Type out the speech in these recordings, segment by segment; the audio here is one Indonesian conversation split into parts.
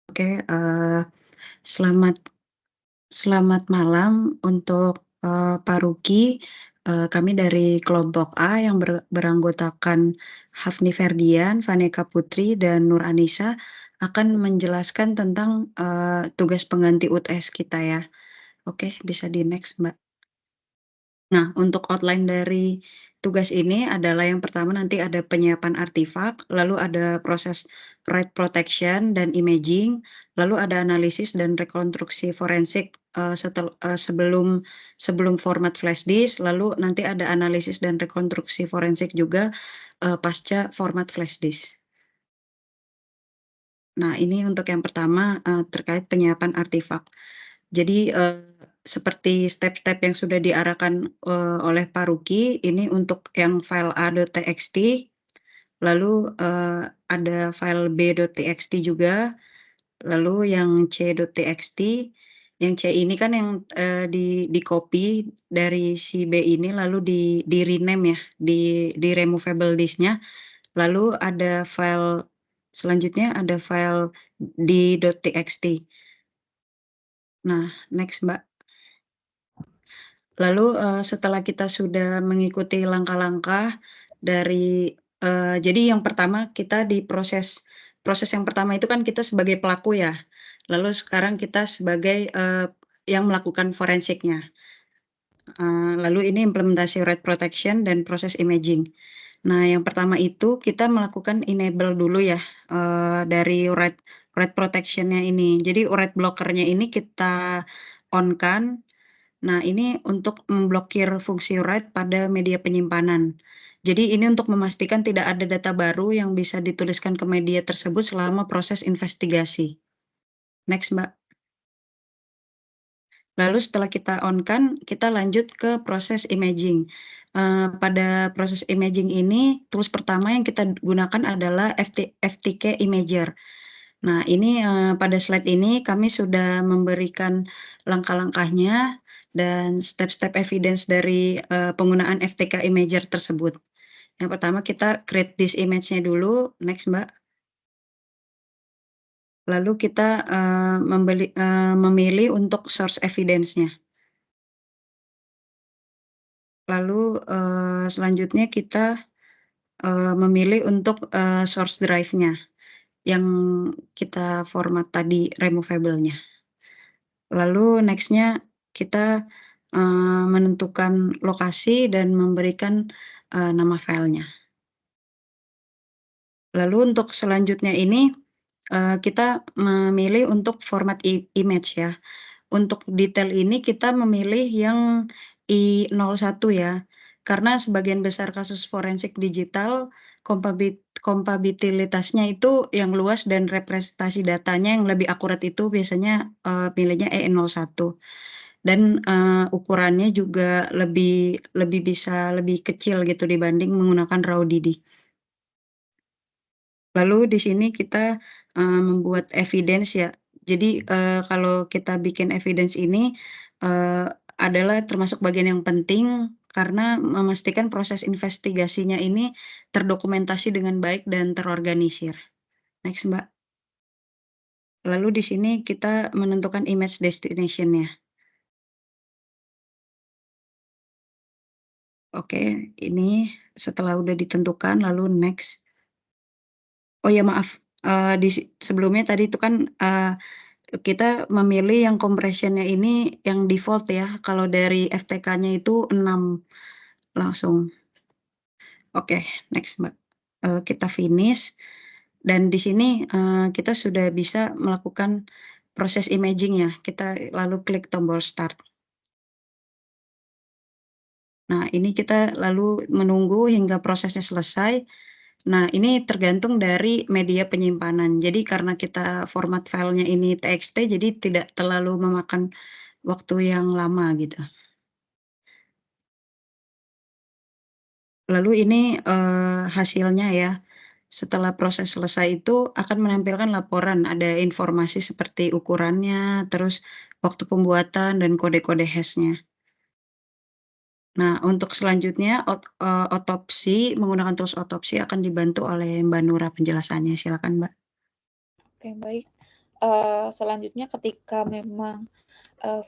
Oke, selamat selamat malam untuk, Pak Ruky. Kami dari kelompok A yang beranggotakan Hafni Ferdian, Vaneka Putri, dan Nur Anissa akan menjelaskan tentang, tugas pengganti UTS kita ya. Oke, bisa di-next, Mbak. Nah, untuk outline dari tugas ini adalah yang pertama nanti ada penyiapan artifak, lalu ada proses write protection dan imaging, lalu ada analisis dan rekonstruksi forensik, sebelum sebelum format flash disk, lalu nanti ada analisis dan rekonstruksi forensik juga, pasca format flash disk. Nah, ini untuk yang pertama, terkait penyiapan artifak. Jadi, seperti step-step yang sudah diarahkan, oleh Pak Ruky, ini untuk yang file a.txt, lalu, ada file b.txt juga, lalu yang c.txt. Yang C ini kan yang, di-copy dari si B ini lalu di-rename ya, di removable disk-nya, lalu ada file selanjutnya ada file d.txt. Nah, next, Mbak. Lalu, setelah kita sudah mengikuti langkah-langkah dari jadi yang pertama kita di proses yang pertama itu kan kita sebagai pelaku ya, lalu sekarang kita sebagai, yang melakukan forensiknya. Lalu ini implementasi write protection dan proses imaging. Nah, yang pertama itu kita melakukan enable dulu ya, dari write write protection-nya ini. Jadi write blocker-nya ini kita on-kan. Nah, ini untuk memblokir fungsi write pada media penyimpanan. Jadi ini untuk memastikan tidak ada data baru yang bisa dituliskan ke media tersebut selama proses investigasi. Next, Mbak. Lalu setelah kita on-kan, kita lanjut ke proses imaging. Pada proses imaging ini, tools pertama yang kita gunakan adalah FTK Imager. Nah, ini, pada slide ini kami sudah memberikan langkah-langkahnya dan step-step evidence dari, penggunaan FTK Imager tersebut. Yang pertama kita create this image-nya dulu, next, Mbak. Lalu kita, memilih untuk source evidence-nya. Lalu, selanjutnya kita, memilih untuk, source drive-nya yang kita format tadi removable-nya. Lalu next-nya kita, menentukan lokasi dan memberikan, nama filenya. Lalu untuk selanjutnya ini, kita memilih untuk format image ya. Untuk detail ini kita memilih yang I01 ya, karena sebagian besar kasus forensik digital kompabilitasnya itu yang luas dan representasi datanya yang lebih akurat itu biasanya, pilihnya E01 dan, ukurannya juga lebih bisa lebih kecil gitu dibanding menggunakan raw DD. Lalu di sini kita, membuat evidence ya. Jadi, kalau kita bikin evidence ini, eee, adalah termasuk bagian yang penting karena memastikan proses investigasinya ini terdokumentasi dengan baik dan terorganisir. Next, Mbak. Lalu di sini kita menentukan image destination-nya. Oke, ini setelah udah ditentukan lalu next. Oh ya maaf, sebelumnya tadi itu kan, kita memilih yang compression-nya ini yang default ya, kalau dari FTK-nya itu 6 langsung. Oke, next, Mbak. Kita finish dan di sini, kita sudah bisa melakukan proses imaging ya, kita lalu klik tombol start. Nah, ini kita lalu menunggu hingga prosesnya selesai. Nah, ini tergantung dari media penyimpanan. Jadi karena kita format filenya ini TXT, jadi tidak terlalu memakan waktu yang lama gitu. Lalu ini, hasilnya ya, setelah proses selesai itu akan menampilkan laporan, ada informasi seperti ukurannya, terus waktu pembuatan dan kode-kode hash-nya. Nah, untuk selanjutnya otopsi menggunakan tools otopsi akan dibantu oleh Mbak Nura penjelasannya, silakan, Mbak. Oke, baik. Selanjutnya ketika memang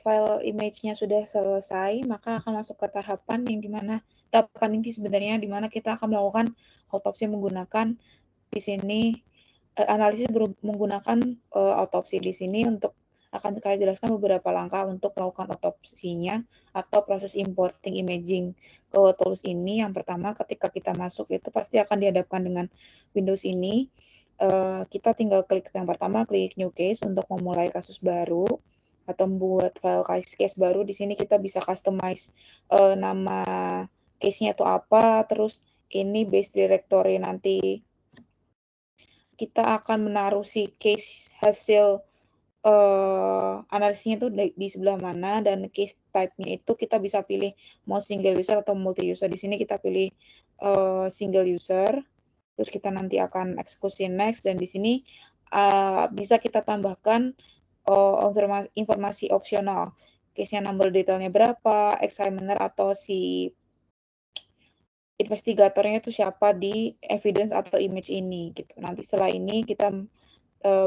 file image-nya sudah selesai, maka akan masuk ke tahapan yang dimana tahapan inti sebenarnya dimana kita akan melakukan autopsi menggunakan di sini analisis menggunakan autopsi di sini untuk akan saya jelaskan beberapa langkah untuk melakukan otopsinya atau proses importing imaging ke tools ini. Yang pertama, ketika kita masuk itu pasti akan dihadapkan dengan Windows ini. Kita tinggal klik yang pertama, klik new case untuk memulai kasus baru atau membuat file case baru. Di sini kita bisa customize nama case-nya itu apa, terus ini base directory nanti kita akan menaruh si case hasil analisisnya itu di sebelah mana, dan case type-nya itu kita bisa pilih mau single user atau multi user. Di sini kita pilih single user, terus kita nanti akan eksekusi next, dan di sini bisa kita tambahkan informasi opsional, case-nya number detailnya berapa, examiner atau si investigatornya itu siapa di evidence atau image ini gitu. Nanti setelah ini kita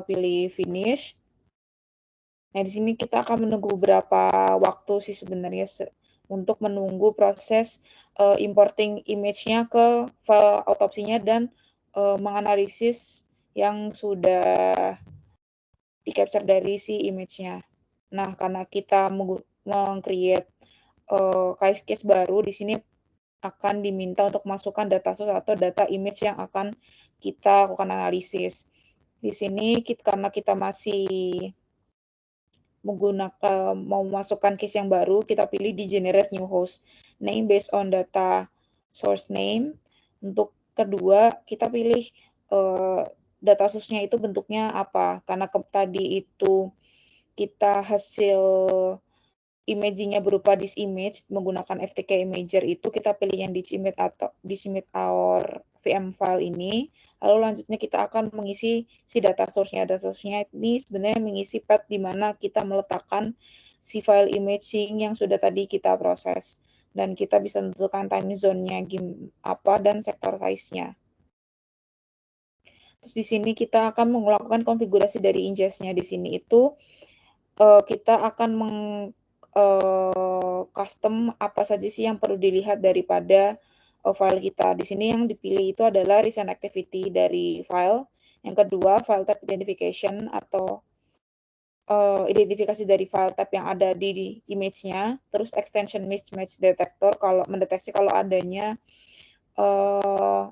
pilih finish. Nah, di sini kita akan menunggu beberapa waktu sih sebenarnya untuk menunggu proses importing image-nya ke file autopsinya dan menganalisis yang sudah di-capture dari si image-nya. Nah, karena kita meng-create case baru, di sini akan diminta untuk masukkan data source atau data image yang akan kita lakukan analisis. Di sini karena kita masih menggunakan mau memasukkan case yang baru, kita pilih di generate new host name based on data source name. Untuk kedua, kita pilih data source-nya itu bentuknya apa, karena tadi itu kita hasil imaging-nya berupa disk image menggunakan FTK Imager, itu kita pilih yang disk image atau disk image or VM file ini. Lalu lanjutnya kita akan mengisi si data source-nya. Data source-nya ini sebenarnya mengisi path di mana kita meletakkan si file imaging yang sudah tadi kita proses. Dan kita bisa tentukan time zone-nya apa dan sektor size-nya. Terus di sini kita akan melakukan konfigurasi dari ingest-nya. Di sini itu kita akan custom apa saja sih yang perlu dilihat daripada file kita. Di sini yang dipilih itu adalah recent activity dari file. Yang kedua, file type identification atau identifikasi dari file type yang ada di image-nya. Terus extension mismatch detector kalau mendeteksi kalau adanya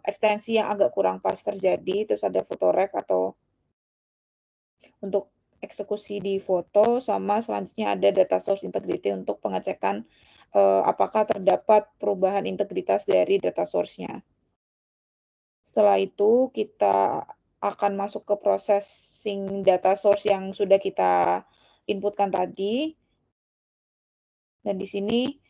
ekstensi yang agak kurang pas terjadi. Terus ada photorec atau untuk eksekusi di foto, sama selanjutnya ada data source integrity untuk pengecekan apakah terdapat perubahan integritas dari data source-nya. Setelah itu kita akan masuk ke processing data source yang sudah kita inputkan tadi. Dan di sini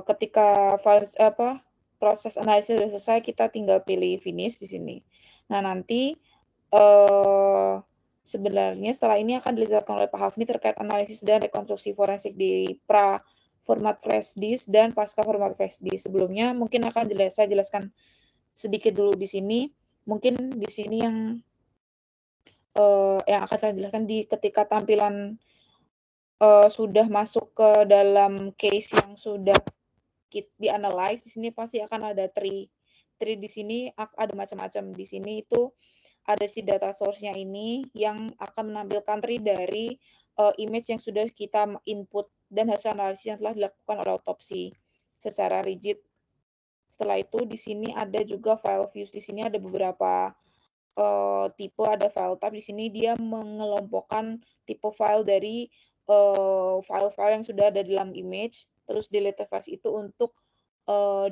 ketika proses analisis sudah selesai, kita tinggal pilih finish di sini. Nah, nanti sebenarnya setelah ini akan dijelaskan oleh Pak Hafni terkait analisis dan rekonstruksi forensik di pra format flash disk dan pasca format flash disk. Sebelumnya mungkin akan saya jelaskan sedikit dulu di sini. Mungkin di sini yang akan saya jelaskan di ketika tampilan sudah masuk ke dalam case yang sudah dianalyze, di sini pasti akan ada tree. Tree di sini ada macam-macam. Di sini itu ada si data source-nya ini yang akan menampilkan tree dari image yang sudah kita input dan hasil analisis yang telah dilakukan oleh autopsi secara rigid. Setelah itu di sini ada juga file views. Di sini ada beberapa tipe, ada file type. Di sini dia mengelompokkan tipe file dari file-file yang sudah ada dalam image. Terus delete files itu untuk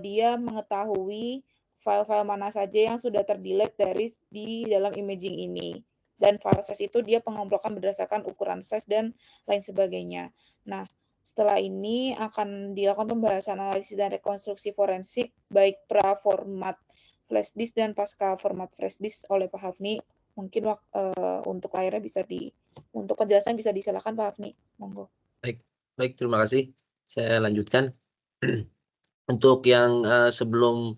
dia mengetahui file-file mana saja yang sudah terdelete di dalam imaging ini. Dan file size itu dia pengelompokan berdasarkan ukuran size dan lain sebagainya. Nah, setelah ini akan dilakukan pembahasan analisis dan rekonstruksi forensik baik pra format flash disk dan pasca format flash disk oleh Pak Hafni. Mungkin untuk layarnya untuk penjelasan bisa disilakan Pak Hafni. Monggo. Baik, terima kasih. Saya lanjutkan. Untuk yang sebelum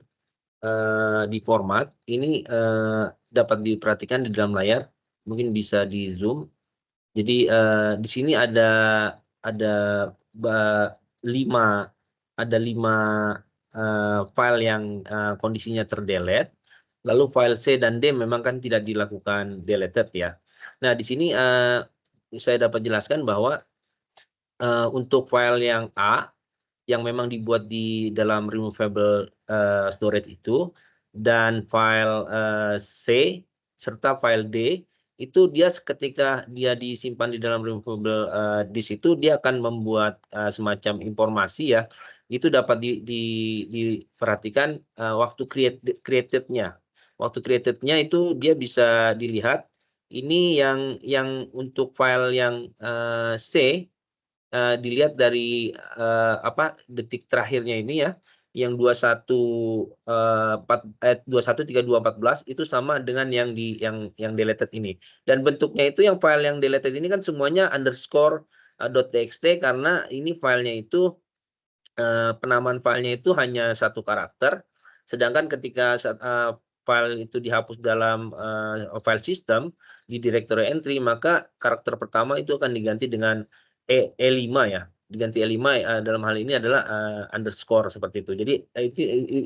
di format ini dapat diperhatikan di dalam layar, mungkin bisa di zoom. Jadi di sini ada 5 file yang kondisinya terdelete. Lalu file C dan D memang kan tidak dilakukan deleted ya. Nah di sini saya dapat jelaskan bahwa untuk file yang A yang memang dibuat di dalam removable storage itu, dan file C serta file D itu dia ketika dia disimpan di dalam removable disk itu dia akan membuat semacam informasi ya, itu dapat diperhatikan waktu creatednya. Waktu creatednya itu dia bisa dilihat ini yang untuk file yang C dilihat dari detik terakhirnya ini ya, yang 21.32.14 itu sama dengan yang deleted ini. Dan bentuknya itu yang file yang deleted ini kan semuanya underscore .txt karena ini filenya itu penamaan filenya itu hanya 1 karakter, sedangkan ketika file itu dihapus dalam file system di directory entry, maka karakter pertama itu akan diganti dengan E5 ya, diganti E5 dalam hal ini adalah underscore seperti itu. Jadi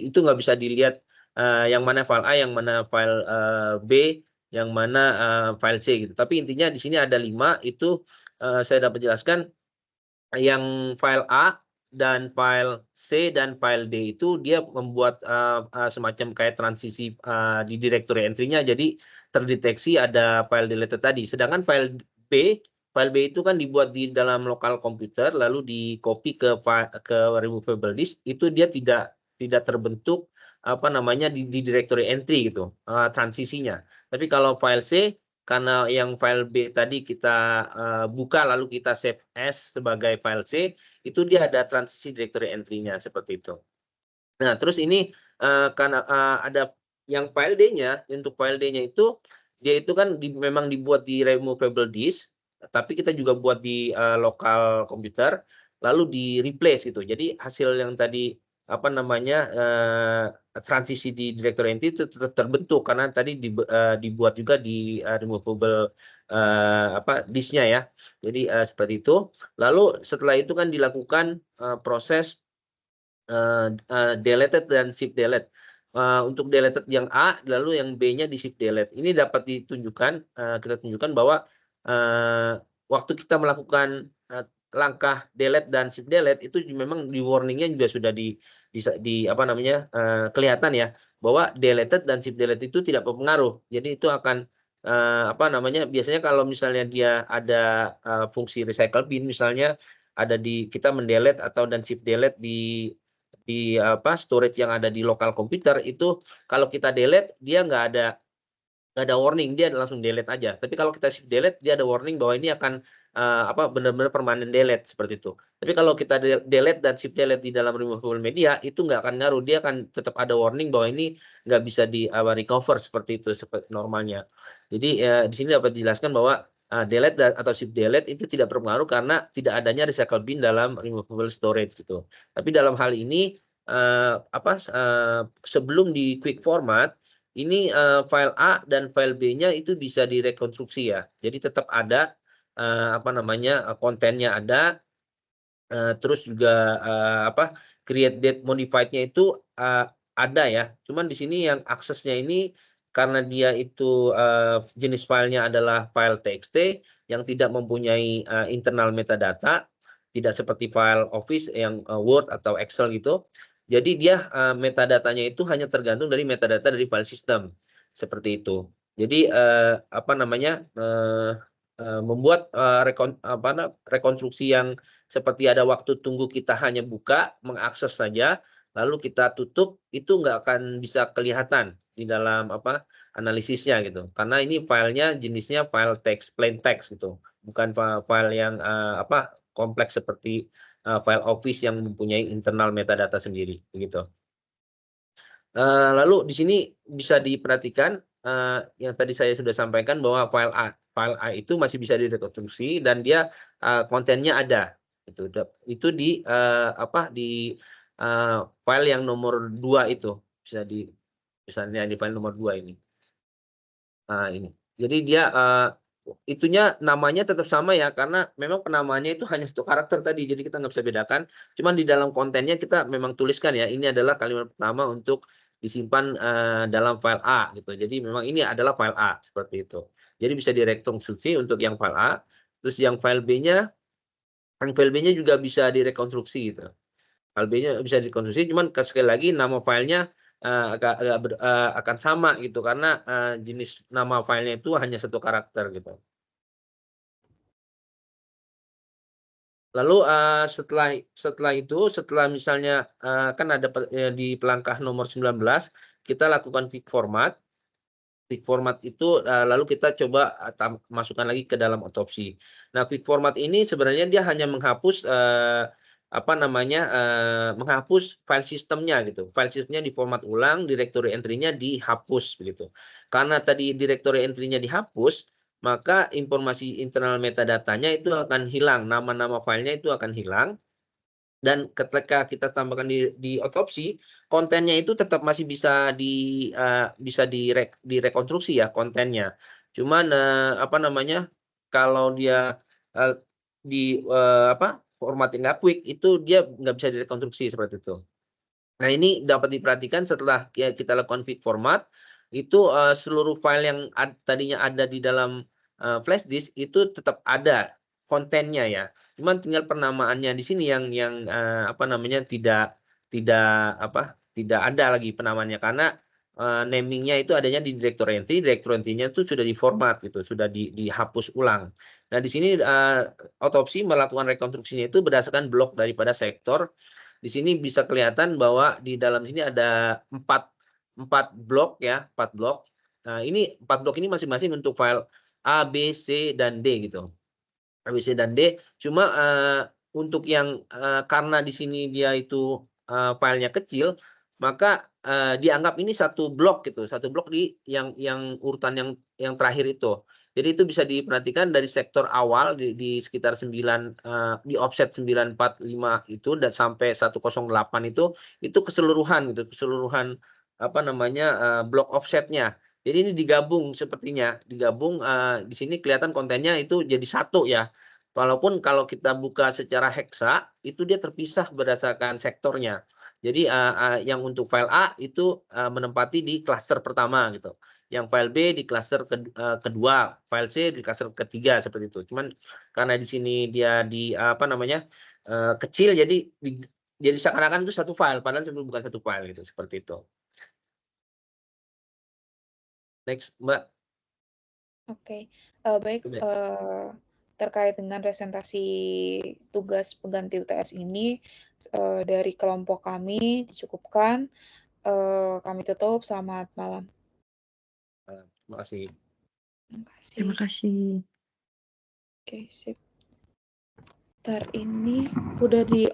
itu nggak bisa dilihat yang mana file A, yang mana file B, yang mana file C gitu. Tapi intinya di sini ada 5 itu saya dapat jelaskan yang file A dan file C dan file D itu dia membuat semacam kayak transisi di directory entry-nya, jadi terdeteksi ada file deleted tadi. Sedangkan file B itu kan dibuat di dalam lokal komputer lalu di copy ke removable disk, itu dia tidak terbentuk di directory entry gitu transisinya. Tapi kalau file C, karena yang file B tadi kita buka lalu kita save as sebagai file C, itu dia ada transisi directory entry-nya seperti itu. Nah, terus ini karena ada yang file D-nya, untuk file D-nya itu dia itu kan memang dibuat di removable disk, tapi kita juga buat di lokal komputer lalu di replace gitu. Jadi hasil yang tadi transisi di directory entry itu tetap terbentuk karena tadi dibuat juga di removable disknya ya. Jadi seperti itu. Lalu setelah itu kan dilakukan proses deleted dan shift delete. Untuk deleted yang A, lalu yang B-nya di shift delete. Ini dapat ditunjukkan, kita tunjukkan bahwa waktu kita melakukan langkah delete dan shift delete itu memang di warningnya juga sudah kelihatan ya, bahwa deleted dan shift delete itu tidak berpengaruh. Jadi itu akan biasanya kalau misalnya dia ada fungsi recycle bin misalnya ada kita mendelete atau dan shift delete di storage yang ada di lokal komputer itu, kalau kita delete dia nggak ada warning, dia langsung delete aja. Tapi kalau kita shift delete dia ada warning bahwa ini akan benar-benar permanen delete seperti itu. Tapi kalau kita delete dan shift delete di dalam removable media itu nggak akan ngaruh, dia akan tetap ada warning bahwa ini nggak bisa di recover seperti itu seperti normalnya. Jadi di sini dapat dijelaskan bahwa delete atau shift delete itu tidak berpengaruh karena tidak adanya recycle bin dalam removable storage gitu. Tapi dalam hal ini sebelum di quick format ini file A dan file B-nya itu bisa direkonstruksi ya. Jadi tetap ada kontennya ada, terus juga create date modified-nya itu ada ya. Cuman di sini yang aksesnya ini karena dia itu jenis filenya adalah file txt yang tidak mempunyai internal metadata, tidak seperti file Office yang Word atau Excel gitu. Jadi dia metadatanya itu hanya tergantung dari metadata dari file system seperti itu. Jadi membuat rekonstruksi yang seperti ada waktu tunggu, kita hanya buka, mengakses saja, lalu kita tutup, itu nggak akan bisa kelihatan di dalam analisisnya gitu. Karena ini filenya jenisnya file text, plain text gitu, bukan file yang kompleks seperti file Office yang mempunyai internal metadata sendiri begitu. Lalu di sini bisa diperhatikan yang tadi saya sudah sampaikan bahwa file A itu masih bisa direkonstruksi dan dia kontennya ada. Itu di file yang nomor 2 itu misalnya di file nomor 2 ini. Ini. Jadi dia itunya namanya tetap sama ya, karena memang penamaannya itu hanya satu karakter tadi, jadi kita nggak bisa bedakan. Cuman di dalam kontennya kita memang tuliskan ya, ini adalah kalimat pertama untuk disimpan dalam file A gitu. Jadi memang ini adalah file A seperti itu. Jadi bisa direkonstruksi untuk yang file A, terus yang file B-nya juga bisa direkonstruksi gitu. File B-nya bisa direkonstruksi, cuman sekali lagi nama filenya akan sama gitu, karena jenis nama filenya itu hanya satu karakter gitu. Lalu setelah misalnya kan ada di pelangkah nomor 19 kita lakukan quick format. Quick format itu lalu kita coba masukkan lagi ke dalam otopsi. Nah, quick format ini sebenarnya dia hanya menghapus menghapus file sistemnya gitu. File sistemnya diformat ulang, directory entry-nya dihapus begitu. Karena tadi directory entry-nya dihapus, maka informasi internal metadatanya itu akan hilang, nama-nama filenya itu akan hilang, dan ketika kita tambahkan di otopsi, kontennya itu tetap masih bisa direkonstruksi ya kontennya. Cuman kalau dia formatnya nggak quick, itu dia nggak bisa direkonstruksi seperti itu. Nah, ini dapat diperhatikan setelah kita lakukan quick format, itu seluruh file yang tadinya ada di dalam flash disk itu tetap ada kontennya ya. Cuman tinggal penamaannya di sini yang tidak ada lagi penamaannya, karena namingnya itu adanya di directory entry-nya itu sudah diformat gitu, sudah dihapus ulang. Nah, di sini otopsi melakukan rekonstruksinya itu berdasarkan blok daripada sektor. Di sini bisa kelihatan bahwa di dalam sini ada 4 blok ya, 4 blok. Nah, ini 4 blok ini masing-masing untuk file A, B, C, dan D gitu. A, B, C, dan D. Cuma untuk yang karena di sini dia itu filenya kecil, maka dianggap ini satu blok gitu, satu blok di yang urutan yang terakhir itu. Jadi itu bisa diperhatikan dari sektor awal di sekitar 9 di offset 945 itu dan sampai 108 itu keseluruhan gitu, keseluruhan blok offsetnya. Jadi ini digabung sepertinya, digabung di sini kelihatan kontennya itu jadi satu ya. Walaupun kalau kita buka secara heksa itu dia terpisah berdasarkan sektornya. Jadi yang untuk file A itu menempati di klaster pertama gitu. Yang file B di klaster kedua, file C di klaster ketiga seperti itu. Cuman karena di sini dia kecil, jadi seakan-akan itu satu file, padahal sebenarnya bukan satu file gitu, seperti itu. Next, Mbak. Oke, baik, terkait dengan presentasi tugas pengganti UTS ini dari kelompok kami dicukupkan. Kami tutup. Selamat malam. Terima kasih. Terima kasih. Oke, sip. Ntar ini udah di